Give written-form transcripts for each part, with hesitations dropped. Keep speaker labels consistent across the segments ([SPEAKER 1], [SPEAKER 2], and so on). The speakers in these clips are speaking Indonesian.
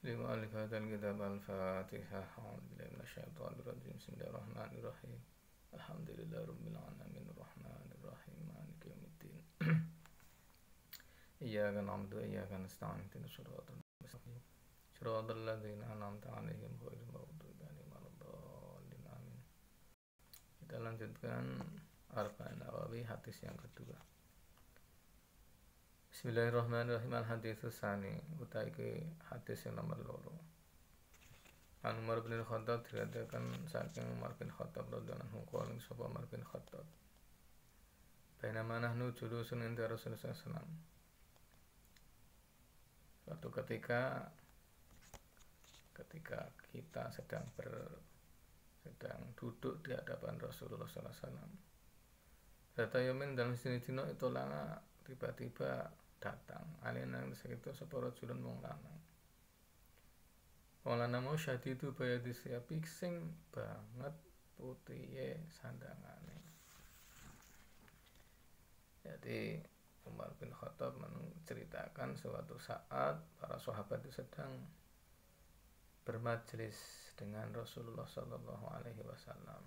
[SPEAKER 1] لمؤلف هذا الكتاب الفاتحة. أعوذ بالله من الشيطان الرجيم. بسم الله الرحمن الرحيم. الحمد لله رب العالمين الرحمن الرحيم مالك يوم الدين. إياك نعبد وإياك نستعين اهدنا الصراط المستقيم صراط الذين أنعمت عليهم غير المغضوب عليهم ولا الضالين آمين. Kita lanjutkan Arba'in Nawawi hadis yang kedua. Bismillahirrahmanirrahim. Al-haditsus tsani utaiki hadis yang nomor 2. An Umar bin Khattab diriwayatkan saking Umar bin Khattab radhiyallahu anhu qala sapa Umar bin Khattab bainama nahnu julusun inda Rasulullah sallallahu alaihi wasallam. Suatu ketika kita sedang duduk di hadapan Rasulullah sallallahu alaihi wasallam. Data yamin dalam sini dino itu langa tiba-tiba datang alina sekitar sepuluh julun wong lanang. Wong lanang mau syadidu bayadi siapi sing banget putihe sandangane. Jadi Umar bin Khattab menceritakan suatu saat para sahabat itu sedang bermajlis dengan Rasulullah Sallallahu Alaihi Wasallam.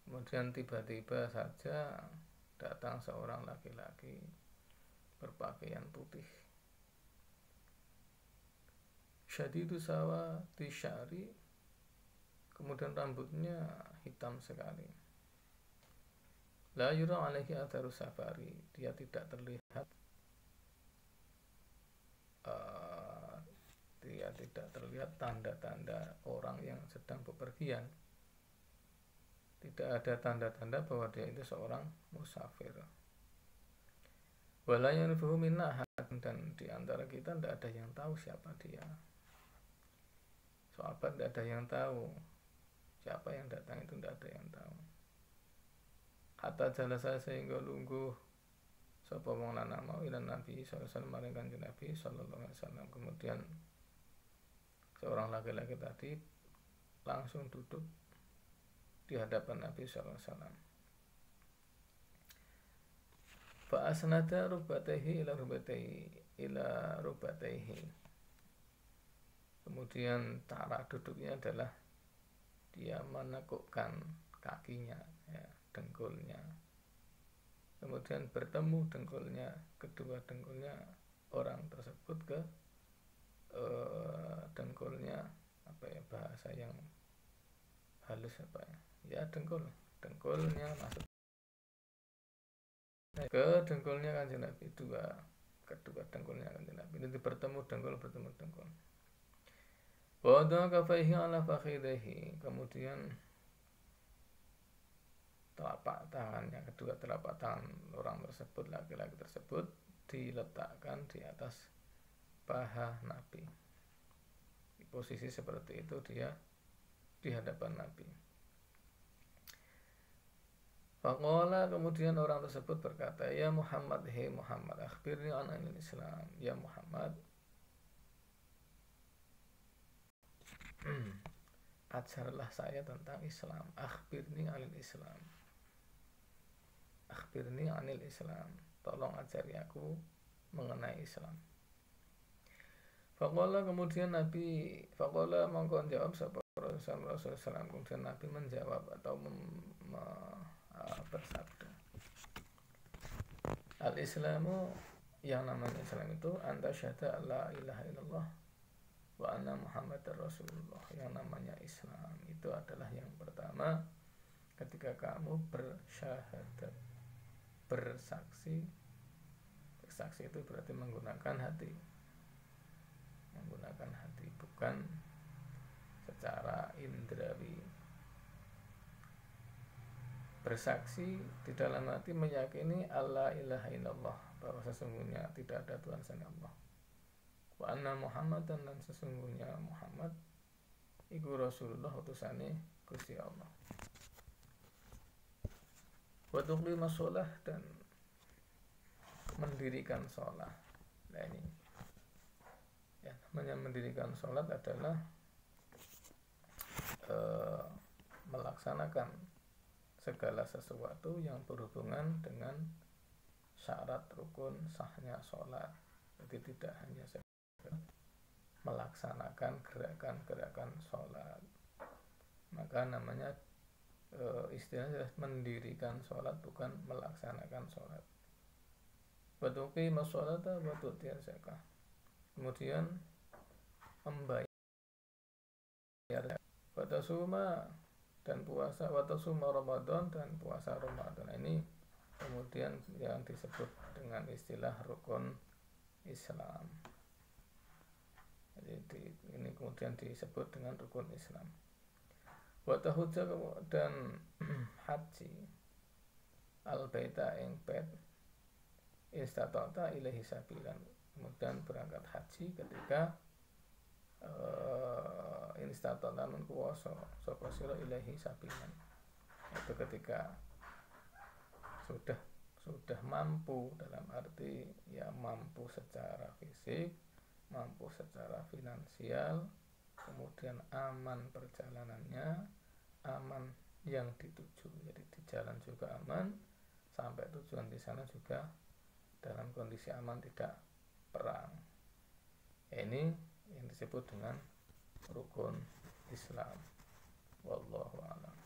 [SPEAKER 1] Kemudian tiba-tiba saja datang seorang laki-laki berpakaian putih. Syadidu sawati sya'ri, kemudian rambutnya hitam sekali. La yura alaihi atharu safari, dia tidak terlihat tanda-tanda orang yang sedang bepergian. Tidak ada tanda-tanda bahwa dia itu seorang musafir. Wala yanfuhu minna ahad, dan di antara kita tidak ada yang tahu siapa dia. Sahabat tidak ada yang tahu siapa yang datang, itu tidak ada yang tahu. Hatta jalasa sehingga lungguh sapa wong lanang mau ila Nabi sallallahu alaihi wasallam maring Kanjeng Nabi sallallahu alaihi wasallam. Kemudian seorang laki-laki tadi langsung duduk di hadapan Nabi sallallahu alaihi wasallam. Fa asnada rubataihi ila rubataihi. Kemudian cara duduknya adalah dia menekukkan kakinya, ya, dengkulnya. Kemudian bertemu dengkulnya, kedua dengkulnya orang tersebut ke dengkulnya, apa ya bahasa yang halus apa ya, dengkulnya masuk ke dengkulnya Kanjeng Nabi, kedua dengkulnya Kanjeng Nabi itu bertemu dengkul. Wada kafaihi ala fakhidaihi, kemudian kedua telapak tangan orang tersebut, laki-laki tersebut diletakkan di atas paha Nabi. Di posisi seperti itu dia di hadapan Nabi. Faqala, kemudian orang tersebut berkata, ya Muhammad, hei Muhammad, akhbirni an Islam. Ya Muhammad, ajarlah saya tentang Islam. Akhbirni anil Islam. Akhbirni anil Islam. Tolong ajari aku mengenai Islam. Faqala, kemudian Nabi, faqala mongko jawab sapa Rasulullah SAW. Kemudian Nabi menjawab atau bersabda, Al-Islamu, yang namanya Islam itu anta syahada la ilaha illallah wa anna Muhammadar Rasulullah. Yang namanya Islam itu adalah yang pertama ketika kamu bersyahadat, bersaksi itu berarti menggunakan hati, bukan secara indrawi. Bersaksi di dalam hati meyakini Allah ilaha illallah, bahwa sesungguhnya tidak ada Tuhan selain Allah. Wa anna Muhammadan, dan sesungguhnya Muhammad iku Rasulullah, utusane Gusti Allah. Wa tuqima shalah, dan mendirikan shalah. Nah ini ya, namanya mendirikan salat adalah melaksanakan segala sesuatu yang berhubungan dengan syarat rukun sahnya sholat. Jadi tidak hanya melaksanakan gerakan-gerakan sholat. Maka namanya istilahnya mendirikan sholat, bukan melaksanakan sholat. Watuqi masolata watu'tiya zakah. Kemudian membayar watasuma dan puasa, watasuma Ramadan dan puasa Ramadan. Ini kemudian yang disebut dengan istilah rukun Islam. Jadi ini kemudian disebut dengan rukun Islam. Watahujja dan haji al-baita ing bait istata'ta ilaihi sabilan. Kemudian berangkat haji ketika istata'ta lan kuwasa sapa sira ilaihi sabilan. Itu ketika sudah mampu, dalam arti ya mampu secara fisik, mampu secara finansial, kemudian aman perjalanannya, aman yang dituju, jadi di jalan juga aman, sampai tujuan di sana juga dalam kondisi aman, tidak perang. Ini yang disebut dengan rukun Islam. Wallahu a'lam.